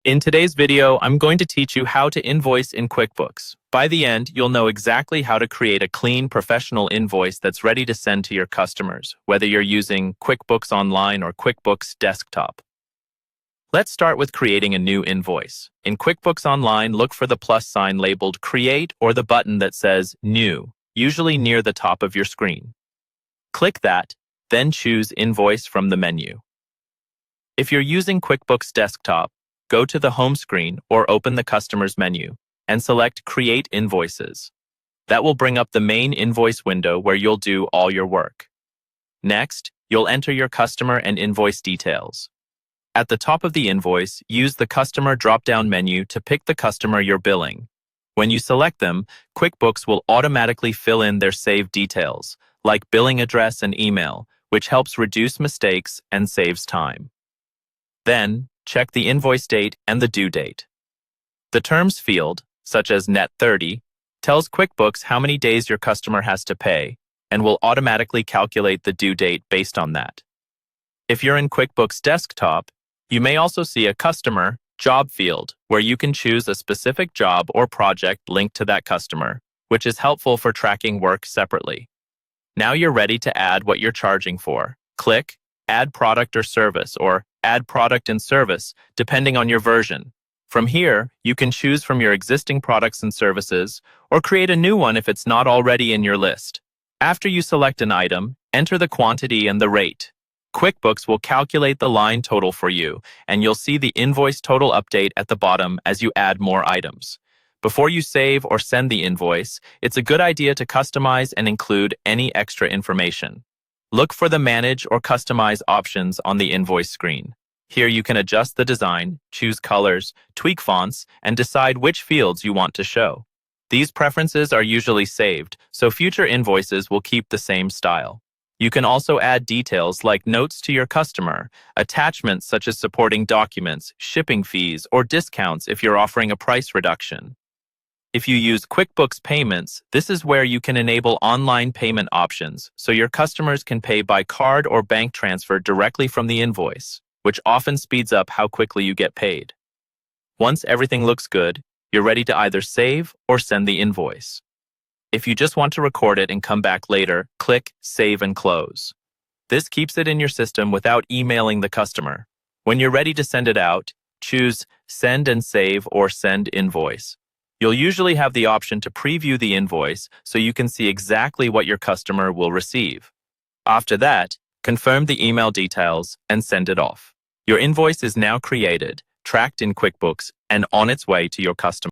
In today's video, I'm going to teach you how to invoice in QuickBooks. By the end, you'll know exactly how to create a clean, professional invoice that's ready to send to your customers, whether you're using QuickBooks Online or QuickBooks Desktop. Let's start with creating a new invoice. In QuickBooks Online, look for the plus sign labeled Create or the button that says New, usually near the top of your screen. Click that, then choose Invoice from the menu. If you're using QuickBooks Desktop, go to the home screen or open the Customers menu and select Create Invoices. That will bring up the main invoice window where you'll do all your work. Next, you'll enter your customer and invoice details. At the top of the invoice, use the Customer drop-down menu to pick the customer you're billing. When you select them, QuickBooks will automatically fill in their saved details, like billing address and email, which helps reduce mistakes and saves time. Then, check the invoice date and the due date. The Terms field, such as Net 30, tells QuickBooks how many days your customer has to pay and will automatically calculate the due date based on that. If you're in QuickBooks Desktop, you may also see a Customer Job field where you can choose a specific job or project linked to that customer, which is helpful for tracking work separately. Now you're ready to add what you're charging for. Click Add Product or Service or Add Product and Service, depending on your version. From here, you can choose from your existing products and services, or create a new one if it's not already in your list. After you select an item, enter the quantity and the rate. QuickBooks will calculate the line total for you, and you'll see the invoice total update at the bottom as you add more items. Before you save or send the invoice, it's a good idea to customize and include any extra information. Look for the Manage or Customize options on the invoice screen. Here you can adjust the design, choose colors, tweak fonts, and decide which fields you want to show. These preferences are usually saved, so future invoices will keep the same style. You can also add details like notes to your customer, attachments such as supporting documents, shipping fees, or discounts if you're offering a price reduction. If you use QuickBooks Payments, this is where you can enable online payment options so your customers can pay by card or bank transfer directly from the invoice, which often speeds up how quickly you get paid. Once everything looks good, you're ready to either save or send the invoice. If you just want to record it and come back later, click Save and Close. This keeps it in your system without emailing the customer. When you're ready to send it out, choose Send and Save or Send Invoice. You'll usually have the option to preview the invoice so you can see exactly what your customer will receive. After that, confirm the email details and send it off. Your invoice is now created, tracked in QuickBooks, and on its way to your customer.